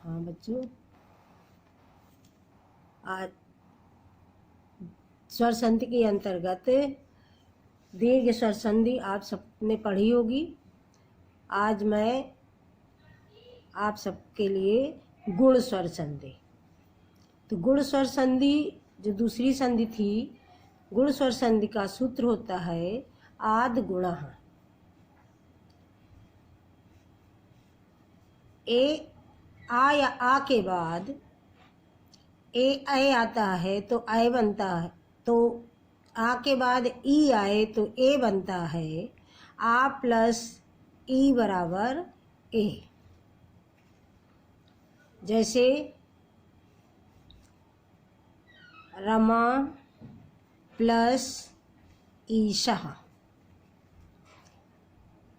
हाँ बच्चों, आज स्वर संधि के अंतर्गत दीर्घ स्वर संधि आप सबने पढ़ी होगी। आज मैं आप सबके लिए गुण स्वर संधि, तो गुण स्वर संधि जो दूसरी संधि थी, गुण स्वर संधि का सूत्र होता है आद गुणः। ए आ या आ के बाद ए आता है तो ए बनता है, तो आ के बाद ई आए तो ए बनता है। आ प्लस ई बराबर ए। जैसे रमा प्लस ईशा।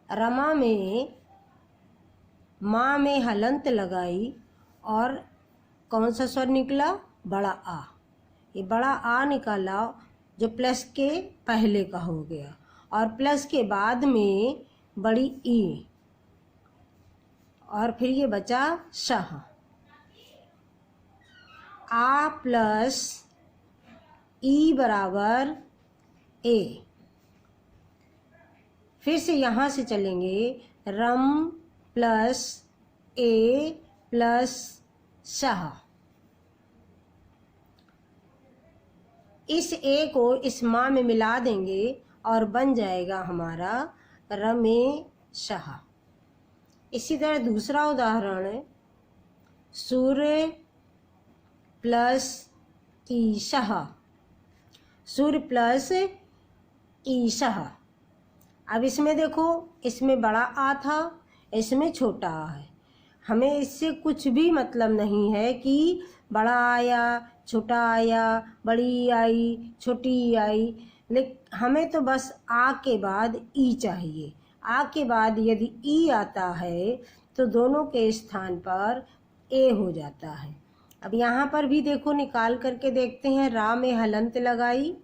रमा में माँ में हलंत लगाई और कौन सा स्वर निकला? बड़ा आ। ये बड़ा आ निकाला जो प्लस के पहले का हो गया, और प्लस के बाद में बड़ी ई, और फिर ये बचा शाह। आ प्लस ई बराबर ए। फिर से यहाँ से चलेंगे, रम प्लस ए प्लस शाह। इस ए को इस माँ में मिला देंगे और बन जाएगा हमारा रमे शाह। इसी तरह दूसरा उदाहरण है, सूर्य प्लस ईशः। सूर्य प्लस ईशः। अब इसमें देखो, इसमें बड़ा आ था, इसमें छोटा आ है। हमें इससे कुछ भी मतलब नहीं है कि बड़ा आया, छोटा आया, बड़ी आई, छोटी आई, लेकिन हमें तो बस आ के बाद ई चाहिए। आ के बाद यदि ई आता है तो दोनों के स्थान पर ए हो जाता है। अब यहाँ पर भी देखो, निकाल करके देखते हैं। रा में हलंत लगाई,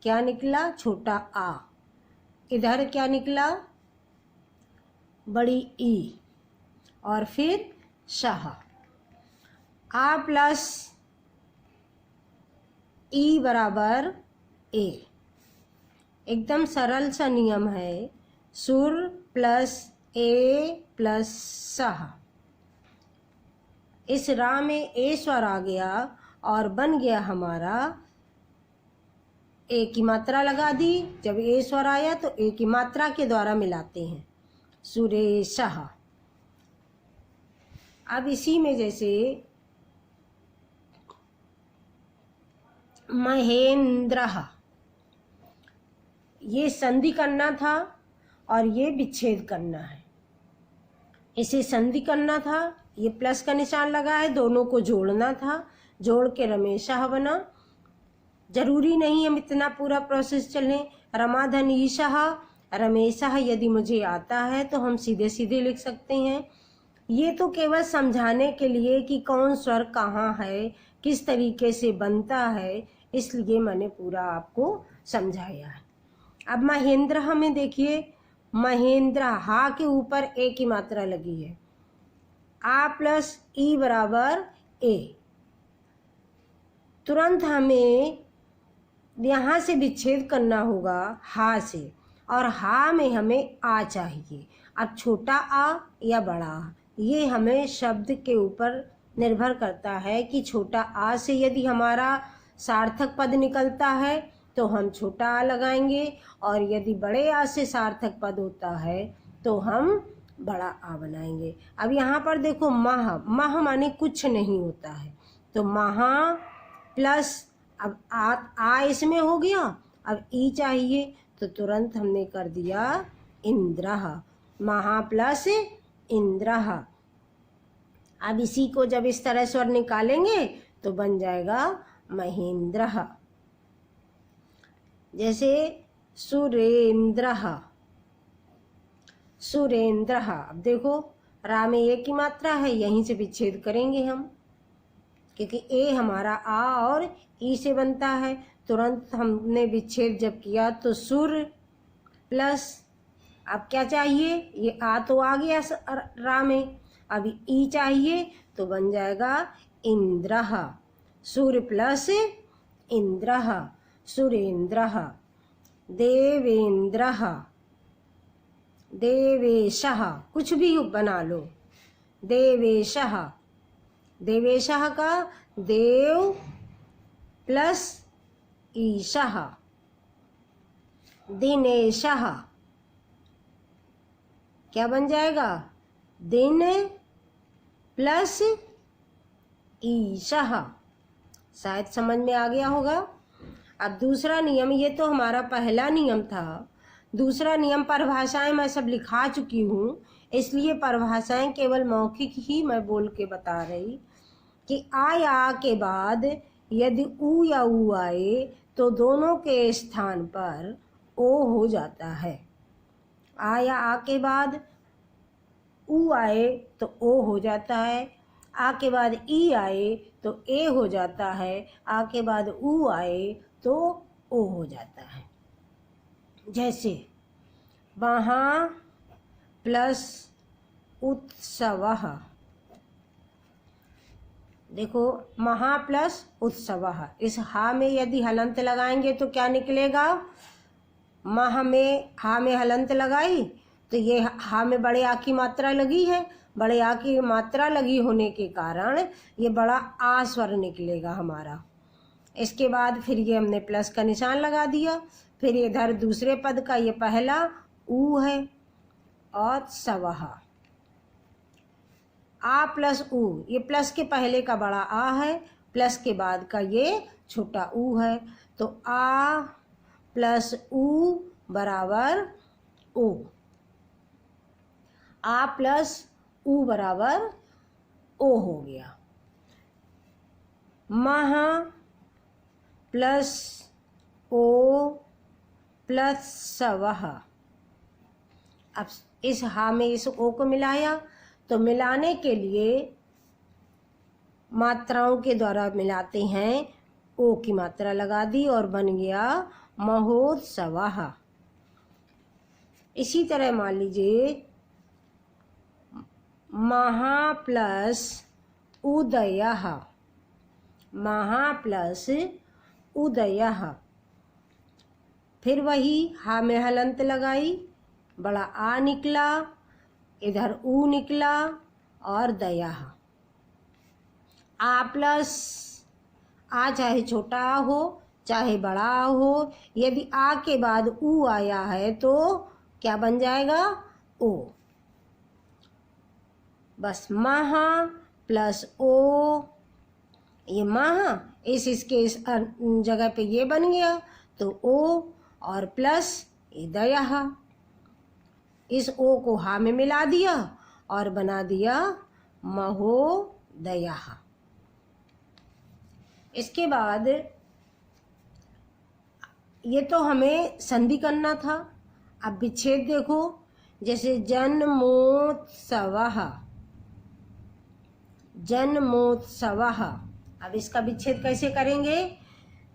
क्या निकला? छोटा आ। इधर क्या निकला? बड़ी ई, और फिर शाह। आ प्लस ई बराबर ए। एकदम सरल सा नियम है। सुर प्लस ए प्लस शाह। इस रा में ए स्वर आ गया और बन गया हमारा, ए की मात्रा लगा दी। जब ए स्वर आया तो ए की मात्रा के द्वारा मिलाते हैं, सुरेशः। अब इसी में जैसे महेंद्रः, ये संधि करना था और ये विच्छेद करना है। इसे संधि करना था, ये प्लस का निशान लगा है, दोनों को जोड़ना था, जोड़ के रमेशः बना। जरूरी नहीं हम इतना पूरा प्रोसेस चलें। रमाधन ईशः रमेशः यदि मुझे आता है तो हम सीधे सीधे लिख सकते हैं। ये तो केवल समझाने के लिए कि कौन स्वर कहाँ है, किस तरीके से बनता है, इसलिए मैंने पूरा आपको समझाया है। अब महेंद्र हमें देखिए, महेंद्र हा के ऊपर ए की मात्रा लगी है। आ प्लस ई बराबर ए। तुरंत हमें यहाँ से विच्छेद करना होगा हा से, और हा में हमें आ चाहिए। अब छोटा आ या बड़ा आ, ये हमें शब्द के ऊपर निर्भर करता है कि छोटा आ से यदि हमारा सार्थक पद निकलता है तो हम छोटा आ लगाएंगे, और यदि बड़े आ से सार्थक पद होता है तो हम बड़ा आ बनाएंगे। अब यहाँ पर देखो, मह, मह माने कुछ नहीं होता है, तो महा प्लस, अब आ इसमें हो गया, अब ई चाहिए तो तुरंत हमने कर दिया इंद्रः। महा प्लस इंद्रः। अब इसी को जब इस तरह स्वर निकालेंगे तो बन जाएगा महेंद्रः। जैसे सुरेंद्रः, सुरेंद्रः। अब देखो, रा में ए की मात्रा है, यहीं से विच्छेद करेंगे हम, क्योंकि ए हमारा आ और ई से बनता है। तुरंत हमने विच्छेद जब किया तो सुर प्लस, अब क्या चाहिए? ये आ तो आ गया रा में, अभी ई चाहिए तो बन जाएगा इंद्रः। सूर्य प्लस इंद्रः, सुरेंद्रः। देवेंद्रः, देवेशः, कुछ भी बना लो। देवेशः, देवेशः का देव प्लस ईशः। दिनेशः, क्या बन जाएगा? दिन प्लस ईशः। शायद समझ में आ गया होगा। अब दूसरा नियम, ये तो हमारा पहला नियम था। दूसरा नियम, परिभाषाएं मैं सब लिखा चुकी हूँ, इसलिए परिभाषाएं केवल मौखिक ही मैं बोल के बता रही कि आ या आ के बाद यदि ऊ या ऊ आए तो दोनों के स्थान पर ओ हो जाता है। आ या आ के बाद ऊ आए तो ओ हो जाता है, आ के बाद ई आए तो ए हो जाता है, आ के बाद ऊ आए तो ओ हो जाता है। जैसे महा प्लस उत्सवः। देखो, महा प्लस उत्सवः, इस हा में यदि हलंत लगाएंगे तो क्या निकलेगा? महा में हा में हलंत लगाई तो ये हा में बड़े आ की मात्रा लगी है, बड़े आ की मात्रा लगी होने के कारण ये बड़ा आ स्वर निकलेगा हमारा। इसके बाद फिर ये हमने प्लस का निशान लगा दिया। फिर इधर दूसरे पद का ये पहला ऊ है और सवह, आ प्लस ऊ, ये प्लस के पहले का बड़ा आ है, प्लस के बाद का ये छोटा ऊ है, तो आ प्लस ऊ बराबर ओ। आ प्लस ऊ बराबर ओ हो गया। महा प्लस ओ प्लस सवह। अब इस हा में इस ओ को मिलाया, तो मिलाने के लिए मात्राओं के द्वारा मिलाते हैं, ओ की मात्रा लगा दी और बन गया महोत्सवः। इसी तरह मान लीजिए महा प्लस उदयः, महा प्लस उदयः। फिर वही हा में हलंत लगाई, बड़ा आ निकला, इधर ऊ निकला और दया। आ प्लस आ, चाहे छोटा आ हो चाहे बड़ा आ हो, यदि आ के बाद ऊ आया है तो क्या बन जाएगा? ओ। बस महा प्लस ओ, ये महा, इसके इस जगह पे ये बन गया तो ओ, और प्लस ये दया, इस ओ को हा में मिला दिया और बना दिया महोदया। इसके बाद ये तो हमें संधि करना था। अब विच्छेद देखो, जैसे जन्मोत्सवः, जन्मोत्सवः। अब इसका विच्छेद कैसे करेंगे?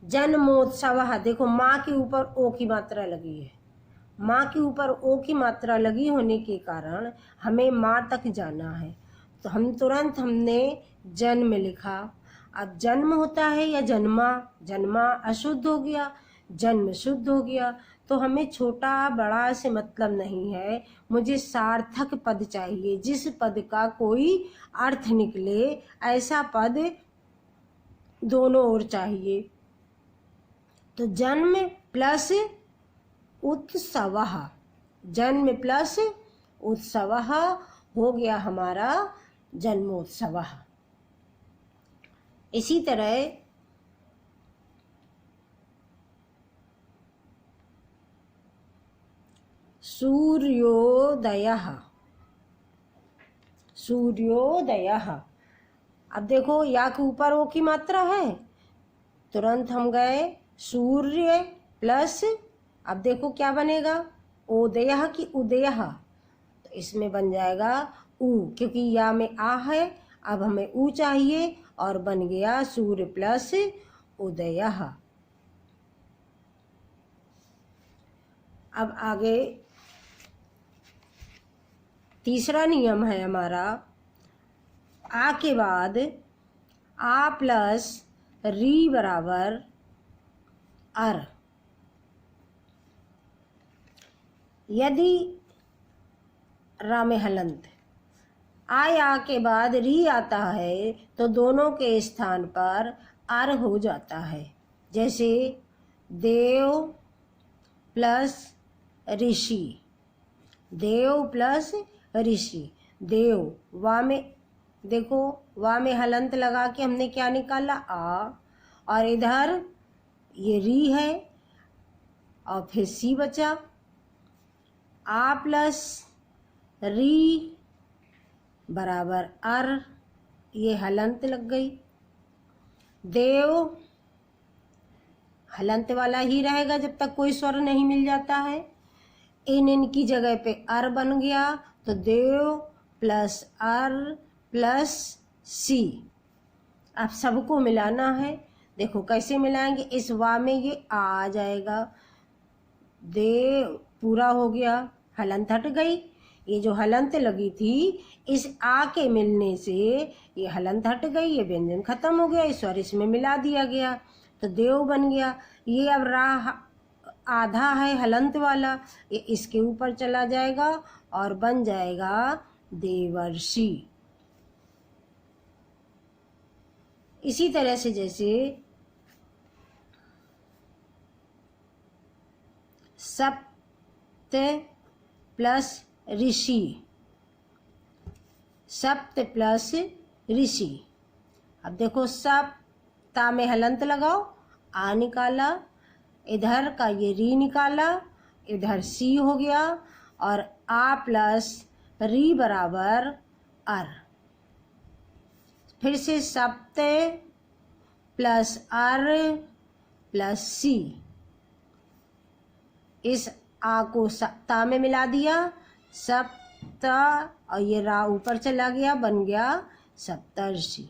जन्मोत्सवः, देखो माँ के ऊपर ओ की मात्रा लगी है, माँ के ऊपर ओ की मात्रा लगी होने के कारण हमें माँ तक जाना है, तो हम तुरंत हमने जन्म लिखा। अब जन्म होता है या जन्मा, जन्मा अशुद्ध हो गया, जन्म शुद्ध हो गया, तो हमें छोटा बड़ा से मतलब नहीं है, मुझे सार्थक पद चाहिए, जिस पद का कोई अर्थ निकले ऐसा पद दोनों ओर चाहिए। तो जन्म प्लस उत्सवः, जन्म प्लस उत्सवः हो गया हमारा जन्मोत्सवः। इसी तरह सूर्योदयः, सूर्योदयः। अब देखो या के ऊपर ओ की मात्रा है, तुरंत हम गए सूर्य प्लस, अब देखो क्या बनेगा? उदयः की उदयः, तो इसमें बन जाएगा ऊ, क्योंकि या में आ है, अब हमें ऊ चाहिए और बन गया सूर्य प्लस उदयः। अब आगे तीसरा नियम है हमारा आ के बाद आ प्लस री बराबर अर। यदि रा में हलंत आ के बाद री आता है तो दोनों के स्थान पर अर हो जाता है। जैसे देव प्लस ऋषि, देव प्लस ऋषि। देव वा में देखो, वा में हलंत लगा के हमने क्या निकाला आ, और इधर ये री है और फिर सी बचा। आ प्लस री बराबर अर, ये हलंत लग गई। देव हलंत वाला ही रहेगा जब तक कोई स्वर नहीं मिल जाता है। इनकी जगह पे अर बन गया तो देव प्लस अर प्लस सी। अब सबको मिलाना है। देखो कैसे मिलाएंगे, इस वा में ये आ जाएगा, देव पूरा हो गया, हलंत हट गई। ये जो हलंत लगी थी इस आ के मिलने से ये हलंत हट गई, ये व्यंजन खत्म हो गया, इस स्वर इसमें मिला दिया गया तो देव बन गया। ये अब राह आधा है हलंत वाला, ये इसके ऊपर चला जाएगा और बन जाएगा देवर्षि। इसी तरह से जैसे सप्त प्लस ऋषि, सप्त प्लस ऋषि। अब देखो सप्ता में हलंत लगाओ, आ निकाला, इधर का ये री निकाला, इधर सी हो गया और आ प्लस री बराबर अर। फिर से सप्त प्लस अर प्लस सी, इस आ को सप्ता में मिला दिया, सप्ता, और ये रा ऊपर चला गया, बन गया सप्तर्षि।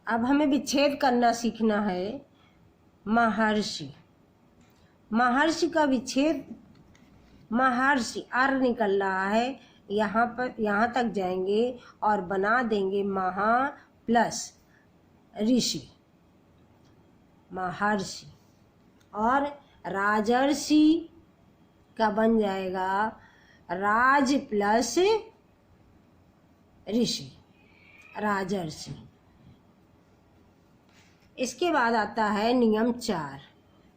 अब हमें विच्छेद करना सीखना है। महर्षि, महर्षि का विच्छेद, महर्षि अर निकल रहा है, यहाँ पर यहाँ तक जाएंगे और बना देंगे महा प्लस ऋषि, महर्षि। और राजर्षि का बन जाएगा राज प्लस ऋषि, राजर्षि। इसके बाद आता है नियम 4।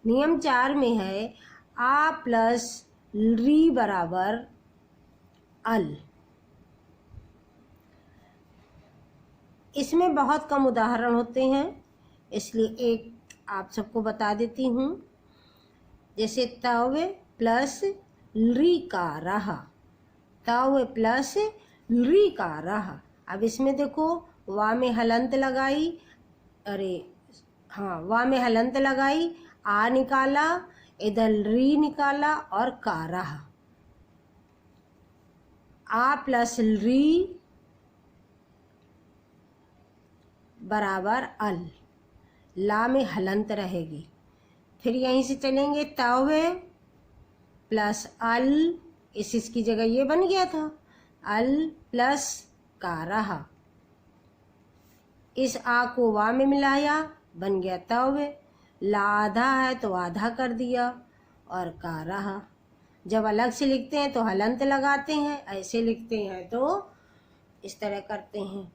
नियम 4 में है आ प्लस री बराबर अल। इसमें बहुत कम उदाहरण होते हैं, इसलिए एक आप सबको बता देती हूँ। जैसे तव प्लस री का रहा, तव प्लस री का रहा। अब इसमें देखो वा में हलंत लगाई, अरे हाँ, वा में हलंत लगाई, आ निकाला, इधर री निकाला और का रहा। आ प्लस री बराबर अल, ला में हलंत रहेगी। फिर यहीं से चलेंगे, तव प्लस अल, इसकी जगह ये बन गया था, अल प्लस का रहा। इस आ को वा में मिलाया, बन गया तव। ला आधा है तो आधा कर दिया और का रहा। जब अलग से लिखते हैं तो हलंत लगाते हैं, ऐसे लिखते हैं तो इस तरह करते हैं।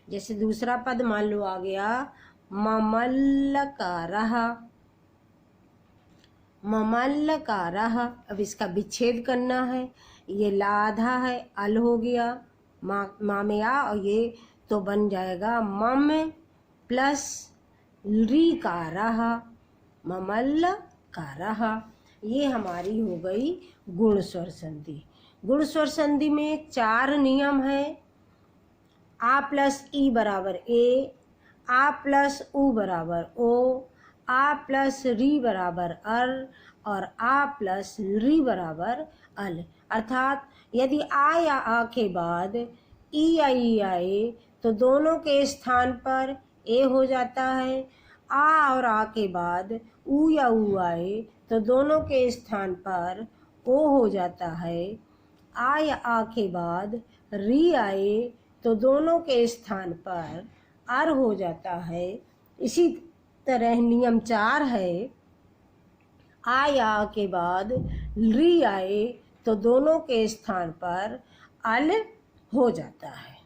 जैसे दूसरा पद मान लो आ गया ममल्ल का रहा, ममल्ल का रहा। अब इसका विच्छेद करना है। ये ला आधा है, अल हो गया, मा में आ, और ये तो बन जाएगा मम प्लस री का रहा, ममल्ल का रहा। ये हमारी हो गई गुण स्वर संधि। गुण स्वर संधि में 4 नियम है। आ प्लस ई बराबर ए, आ प्लस उ बराबर ओ, आ प्लस री बराबर अर, और आ प्लस री बराबर अल। अर्थात यदि आ या आ के बाद ई या ई आए तो दोनों के स्थान पर ए हो जाता है। आ और आ के बाद उ या उ आए तो दोनों के स्थान पर ओ हो जाता है। आ या आ के बाद री आए तो दोनों के स्थान पर अर हो जाता है। इसी तरह नियम 4 है, आ या के बाद री आए तो दोनों के स्थान पर अल हो जाता है।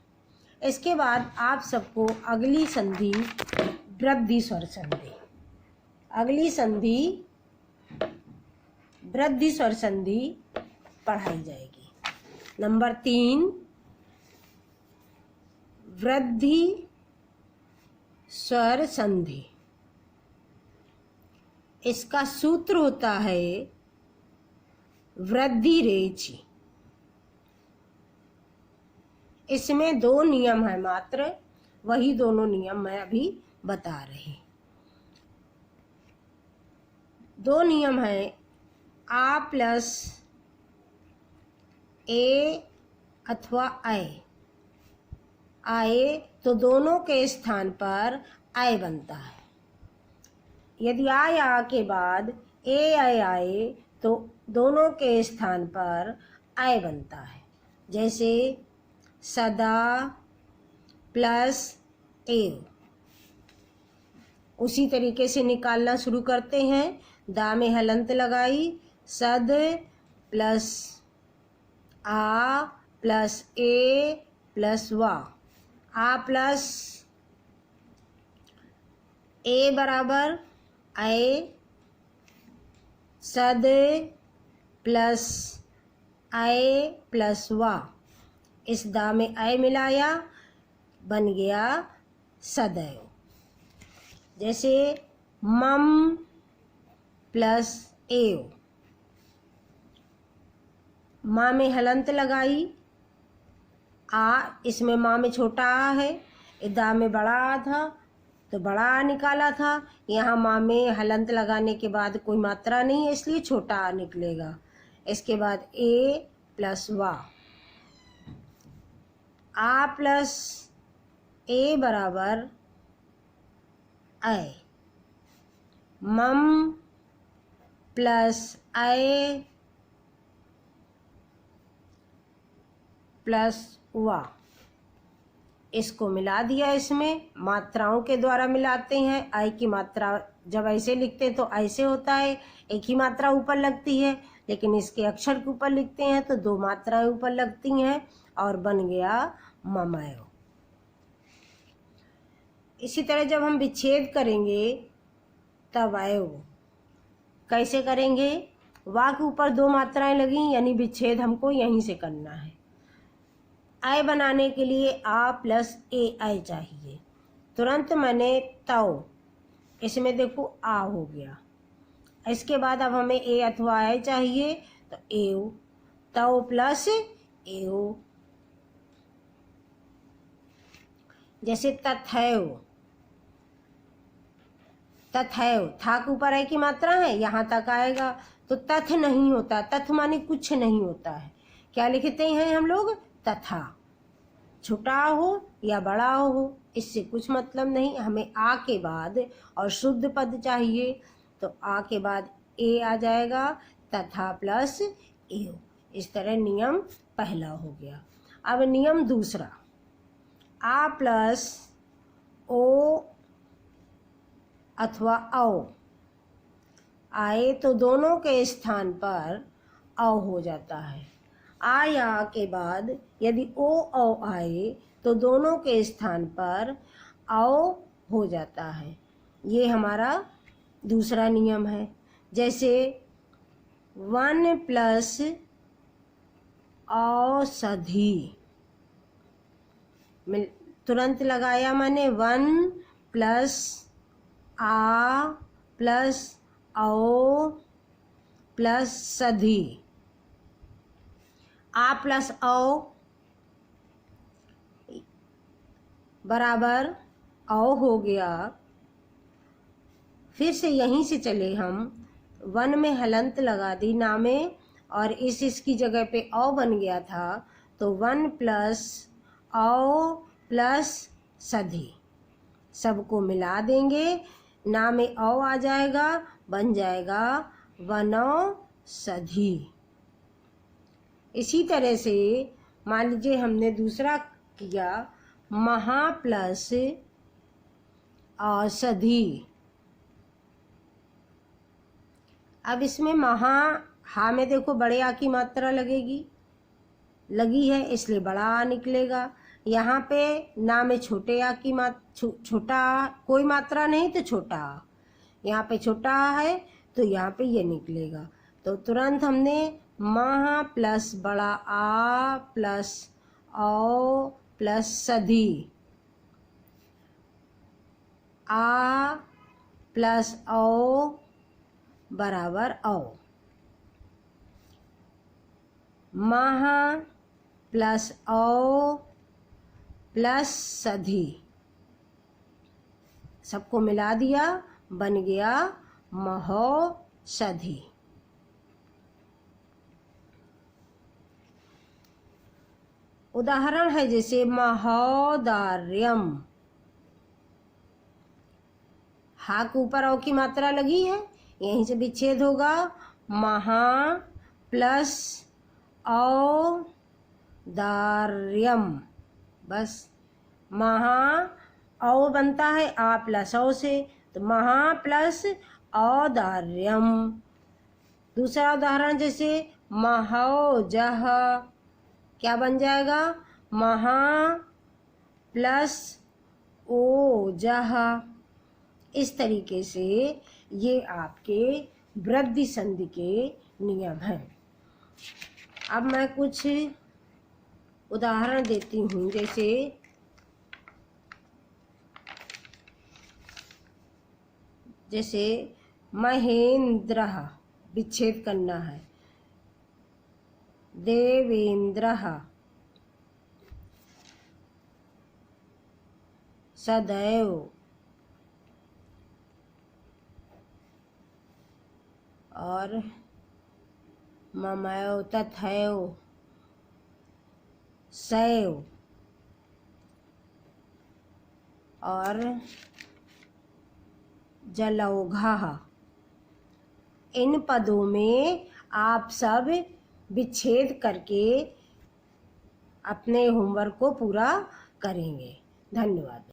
इसके बाद आप सबको अगली संधि वृद्धि स्वर संधि, अगली संधि वृद्धि स्वर संधि पढ़ाई जाएगी। नंबर 3 वृद्धि स्वर संधि। इसका सूत्र होता है वृद्धि रेच। इसमें 2 नियम है मात्र, वही दोनों नियम मैं अभी बता रही। 2 नियम है, आ प्लस ए अथवा आए तो दोनों के स्थान पर आए बनता है। यदि आ या के बाद ए आए तो दोनों के स्थान पर आए बनता है। जैसे सदा प्लस एव। उसी तरीके से निकालना शुरू करते हैं। दा में हलंत लगाई, सद प्लस आ प्लस ए प्लस वा। आ प्लस ए बराबर आए, सद प्लस आए प्लस वा। इस दा में आए मिलाया, बन गया सदैव। जैसे मम प्लस एव। माँ में हलंत लगाई, आ, इसमें माँ में छोटा आ है, दा में बड़ा आ था तो बड़ा आ निकाला था। यहाँ माँ में हलंत लगाने के बाद कोई मात्रा नहीं है, इसलिए छोटा आ निकलेगा। इसके बाद ए प्लस वा। आ प्लस ए बराबर आए, मम प्लस आए प्लस वा। इसको मिला दिया। इसमें मात्राओं के द्वारा मिलाते हैं। आई की मात्रा जब ऐसे लिखते हैं तो ऐसे होता है, एक ही मात्रा ऊपर लगती है, लेकिन इसके अक्षर के ऊपर लिखते हैं तो 2 मात्राएं ऊपर लगती हैं और बन गया ममयो। इसी तरह जब हम विच्छेद करेंगे तब आयो। कैसे करेंगे? वा के ऊपर 2 मात्राएं लगी, यानी विच्छेद हमको यहीं से करना है। आय बनाने के लिए आ प्लस ए आय चाहिए। तुरंत मैंने तव, इसमें देखो आ हो गया। इसके बाद अब हमें ए अथवा आय चाहिए तो एव, तव प्लस एव। जैसे तथैव, तथैव था के ऊपर आय की मात्रा है, यहाँ तक आएगा तो तथ नहीं होता। तथ माने कुछ नहीं होता है। क्या लिखते हैं हम लोग? तथा। छोटा हो या बड़ा हो, इससे कुछ मतलब नहीं। हमें आ के बाद और शुद्ध पद चाहिए तो आ के बाद ए आ जाएगा, तथा प्लस एव। इस तरह नियम पहला हो गया। अब नियम दूसरा, आ प्लस ओ अथवा औ आए तो दोनों के स्थान पर औ हो जाता है। आ या के बाद यदि ओ औ आए तो दोनों के स्थान पर औ हो जाता है। ये हमारा दूसरा नियम है। जैसे 1 प्लस औषधि, तुरंत लगाया मैंने। 1 प्लस आ प्लस औ प्लस सधी। आ प्लस औ बराबर औ हो गया। फिर से यहीं से चले हम, 1 में हलंत लगा दी ना में, और इसकी जगह पे औ बन गया था तो 1 प्लस औ प्लस सधी। सबको मिला देंगे, ना में औ आ जाएगा, बन जाएगा वनौ सधी। इसी तरह से मान लीजिए हमने दूसरा किया महा प्लस औषधि। अब इसमें महा, हा में देखो बड़े आ की मात्रा लगेगी, लगी है इसलिए बड़ा आ निकलेगा। यहाँ पे ना में छोटे आ की छोटा आ, कोई मात्रा नहीं तो छोटा आ, यहाँ पे छोटा आ है तो यहाँ पे ये निकलेगा। तो तुरंत हमने महा प्लस बड़ा आ प्लस औ प्लस सधी, आ प्लस औ बराबर औ, महा प्लस औ प्लस सधी, सबको मिला दिया, बन गया महौषधि। उदाहरण है जैसे महोदार्यम, हा के ऊपर औ की मात्रा लगी है, यहीं से विच्छेद होगा, महा प्लस औदार्यम, बस महा औ बनता है आ प्लस औ से, तो महा प्लस औदार्यम। दूसरा उदाहरण जैसे महौजह, क्या बन जाएगा, महा प्लस ओजह। इस तरीके से ये आपके वृद्धि संधि के नियम हैं। अब मैं कुछ उदाहरण देती हूँ, जैसे महेंद्रः विच्छेद करना है, देवेंद्रः, सदैव, और ममैव तथैव, सैव, और जलौघः। इन पदों में आप सब विच्छेद करके अपने होमवर्क को पूरा करेंगे। धन्यवाद।